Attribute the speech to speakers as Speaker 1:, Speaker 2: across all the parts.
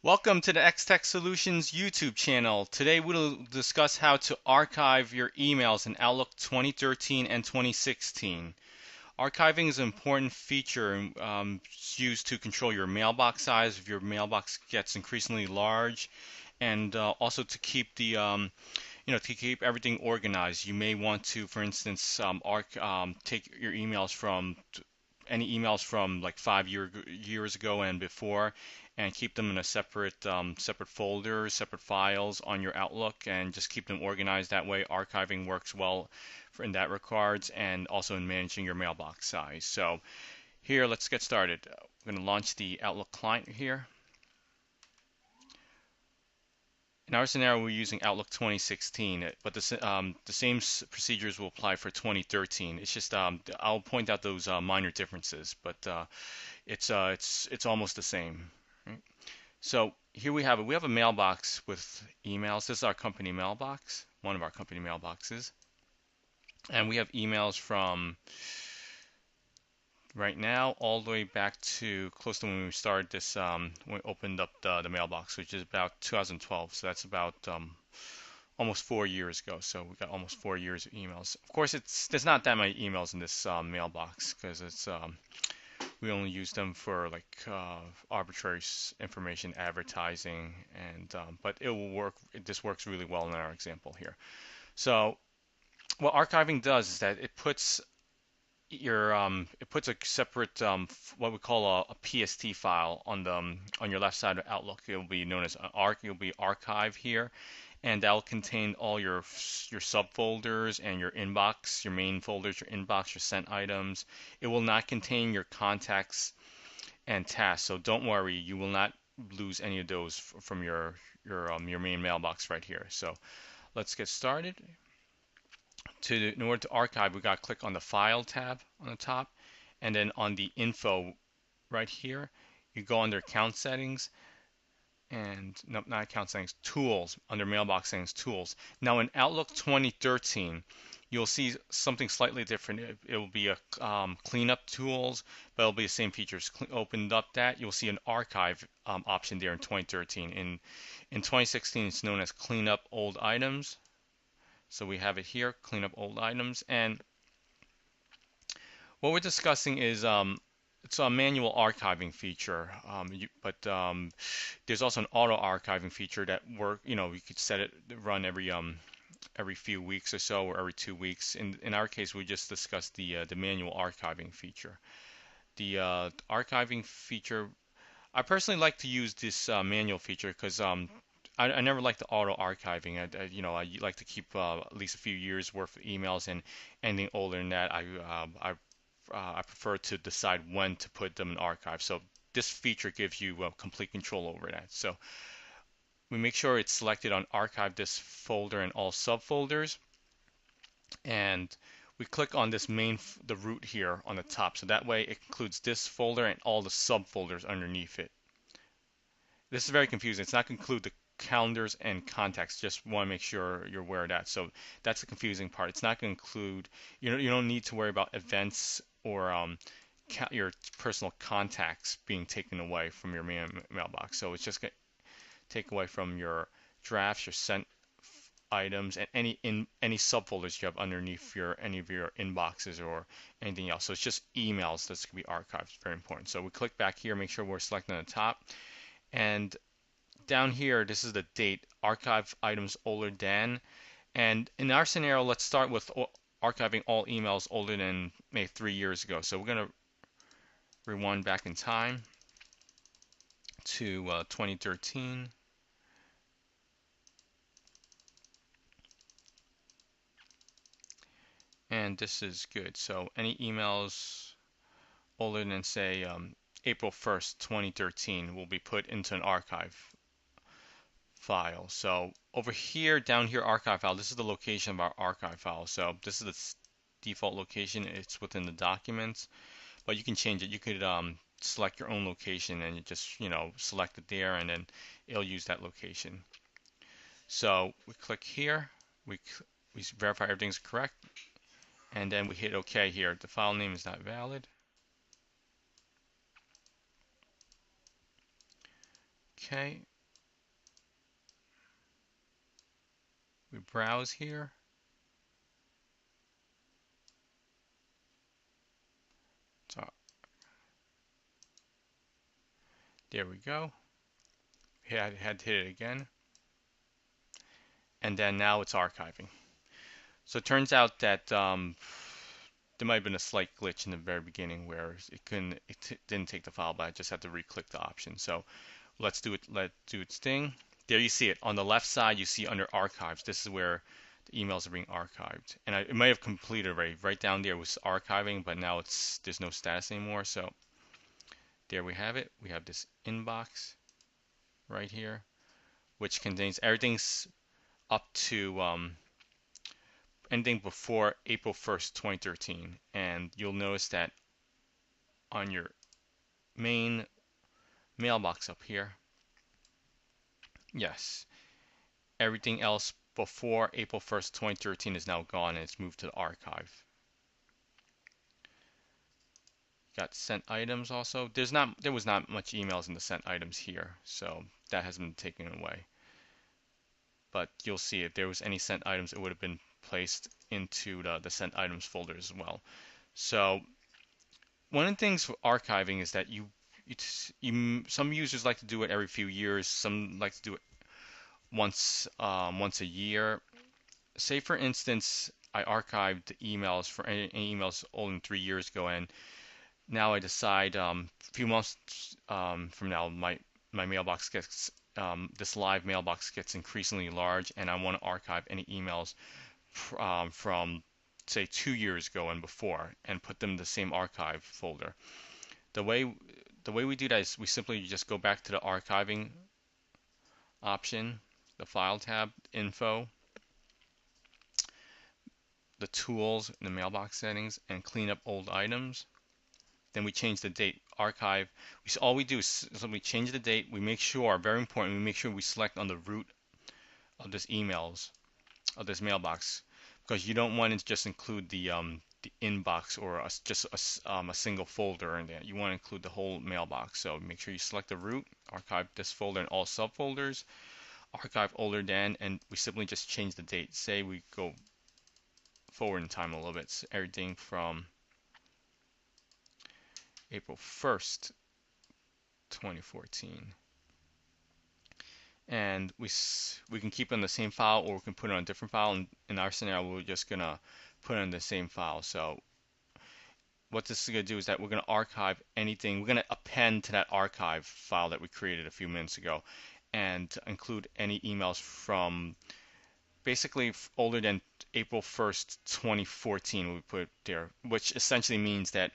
Speaker 1: Welcome to the X-Tech Solutions YouTube channel. Today we'll discuss how to archive your emails in Outlook 2013 and 2016. Archiving is an important feature used to control your mailbox size if your mailbox gets increasingly large, and also to keep to keep everything organized. You may want to, for instance, take your emails from any emails from like years ago and before, and keep them in a separate folders, separate files on your Outlook, and just keep them organized that way. Archiving works well in that regards, and also in managing your mailbox size. So here, let's get started. We're going to launch the Outlook client here. In our scenario, we're using Outlook 2016, but the same procedures will apply for 2013. It's just I'll point out those minor differences, but it's almost the same. Right? So here we have it. We have a mailbox with emails. This is our company mailbox, one of our company mailboxes, and we have emails from right now all the way back to close to when we started this, when we opened up the mailbox, which is about 2012. So that's about almost 4 years ago. So we got almost 4 years of emails. Of course, there's not that many emails in this mailbox because it's we only use them for like arbitrary information, advertising, and but it will work. This works really well in our example here. So what archiving does is that it puts a separate what we call a PST file on the on your left side of Outlook. It will be known as an arc. It will be archive here, and that will contain all your subfolders and your inbox, your main folders, your inbox, your sent items. It will not contain your contacts and tasks. So don't worry, you will not lose any of those from your main mailbox right here. So let's get started. In order to archive, we got to click on the File tab on the top, and then on the Info right here, you go under Account Settings, and no, not Account Settings, Tools, under Mailbox Settings, Tools. Now in Outlook 2013, you'll see something slightly different. It will be a Cleanup Tools, but it'll be the same features. Opened up that, you'll see an Archive option there in 2013. In 2016, it's known as Cleanup Old Items. So we have it here, clean up old items. And what we're discussing is it's a manual archiving feature, but there's also an auto archiving feature that we could set it to run every few weeks or so, or every 2 weeks. In our case, we just discussed the manual archiving feature. The archiving feature, I personally like to use this manual feature because I never like the auto archiving. I like to keep at least a few years worth of emails, and anything older than that, I prefer to decide when to put them in archive. So this feature gives you complete control over that. So we make sure it's selected on archive this folder and all subfolders, and we click on this the root here on the top. So that way it includes this folder and all the subfolders underneath it. This is very confusing. It's not going to include the calendars and contacts. Just want to make sure you're aware of that. So that's the confusing part. It's not going to include, you don't need to worry about events or your personal contacts being taken away from your mailbox. So it's just going to take away from your drafts, your sent items, and any subfolders you have underneath any of your inboxes or anything else. So it's just emails that's going to be archived. It's very important. So we click back here, make sure we're selecting on the top, and down here, this is the date, archive items older than. And in our scenario, let's start with archiving all emails older than maybe 3 years ago. So we're going to rewind back in time to 2013. And this is good. So any emails older than, say, April 1st, 2013 will be put into an archive file. So over here, down here, archive file, this is the location of our archive file. So this is the default location. It's within the documents, but you can change it. You could select your own location, and you just select it there, and then it'll use that location. So we click here, we verify everything's correct, and then we hit OK here. The file name is not valid. OK. We browse here. So there we go. Had to hit it again. And then now it's archiving. So it turns out that there might have been a slight glitch in the very beginning where it didn't take the file, but I just had to re-click the option. So let's do it. Let's do its thing. There you see it. On the left side, you see under archives. This is where the emails are being archived. And it might have completed already. Right down there was archiving, but now there's no status anymore. So there we have it. We have this inbox right here, which contains everything's up to ending before April 1st, 2013. And you'll notice that on your main mailbox up here, yes, everything else before April 1st, 2013 is now gone and it's moved to the archive. Got sent items also. There was not much emails in the sent items here, so that hasn't been taken away. But you'll see if there was any sent items, it would have been placed into the sent items folder as well. So one of the things for archiving is that some users like to do it every few years. Some like to do it once a year. Say for instance, I archived the emails for any emails older than 3 years ago, and now I decide a few months from now my mailbox gets this live mailbox gets increasingly large, and I want to archive any emails from say 2 years ago and before, and put them in the same archive folder. The way we do that is we simply just go back to the archiving option, the file tab, info, the tools, and the mailbox settings, and clean up old items. Then we change the date, archive. All we do is simply change the date. We make sure, very important, we make sure we select on the root of this mailbox, because you don't want to just include the inbox or just a single folder in there. You want to include the whole mailbox. So make sure you select the root, archive this folder and all subfolders, archive older than, and we simply just change the date. Say we go forward in time a little bit, so everything from April 1st, 2014. And we can keep it in the same file, or we can put it on a different file. And in our scenario, we're just gonna put it in the same file. So what this is gonna do is that we're gonna archive anything. We're gonna append to that archive file that we created a few minutes ago, and include any emails from basically older than April 1st, 2014. We put there, which essentially means that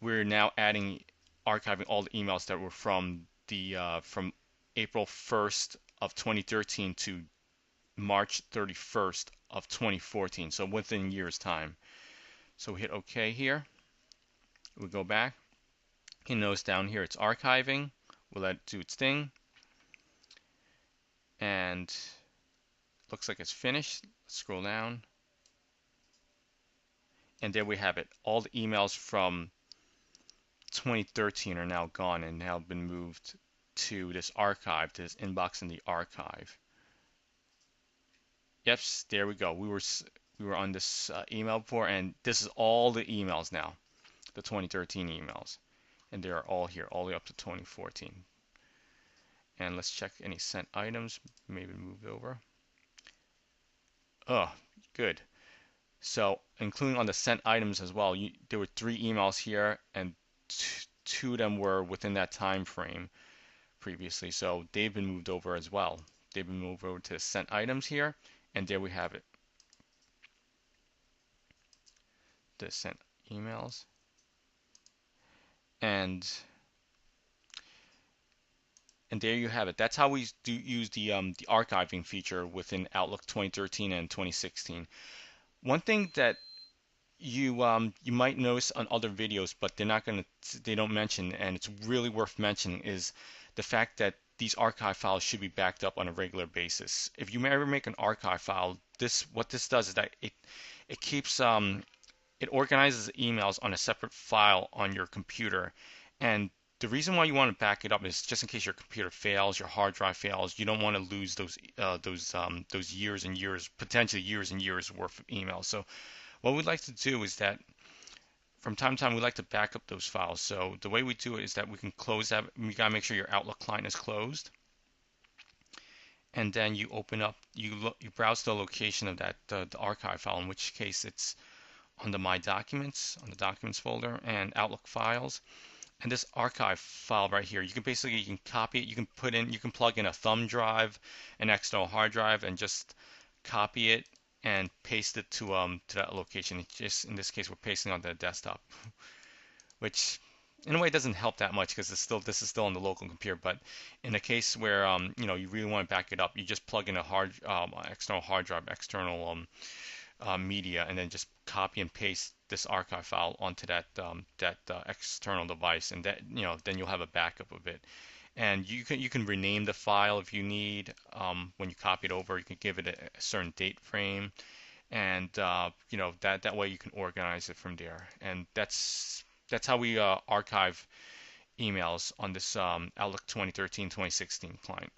Speaker 1: we're now archiving all the emails that were from from April 1st of 2013 to March 31st of 2014, so within a year's time. So we hit OK here. We go back. You notice down here it's archiving. We'll let it do its thing. And looks like it's finished. Let's scroll down. And there we have it. All the emails from 2013 are now gone and now been moved to this archive, to this inbox in the archive. Yep, there we go. We were on this email before, and this is all the emails now, the 2013 emails, and they are all here, all the way up to 2014. And let's check any sent items. Maybe move over. Oh, good. So including on the sent items as well, there were 3 emails here, and 2 of them were within that time frame previously, so they've been moved over as well. They've been moved over to sent items here, and there we have it. The sent emails. And there you have it. That's how we use the archiving feature within Outlook 2013 and 2016. One thing that you might notice on other videos, but they don't mention, and it's really worth mentioning, is the fact that these archive files should be backed up on a regular basis. If you ever make an archive file, what this does is that it keeps it organizes emails on a separate file on your computer, and The reason why you want to back it up is just in case your computer fails, your hard drive fails. You don't want to lose those years and years, potentially years and years worth of emails. So what we'd like to do is that from time to time we like to back up those files. So the way we do it is that we can close that. We gotta make sure your Outlook client is closed, and then you open up, you browse the location of that the archive file. In which case it's on the My Documents, on the Documents folder, and Outlook Files. And this archive file right here, you can copy it, you can plug in a thumb drive, an external hard drive, and just copy it and paste it to that location. It's just in this case we're pasting on the desktop, which in a way doesn't help that much because this is still on the local computer. But in a case where you really want to back it up, you just plug in a external hard drive, external media, and then just copy and paste this archive file onto that external device, and that then you'll have a backup of it. And you can rename the file if you need. When you copy it over, you can give it a certain date frame, and that way you can organize it from there. And that's how we archive emails on this Outlook 2013-2016 client.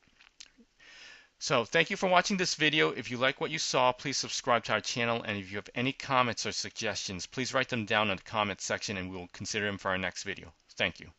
Speaker 1: So thank you for watching this video. If you like what you saw, please subscribe to our channel, and if you have any comments or suggestions, please write them down in the comments section and we will consider them for our next video. Thank you.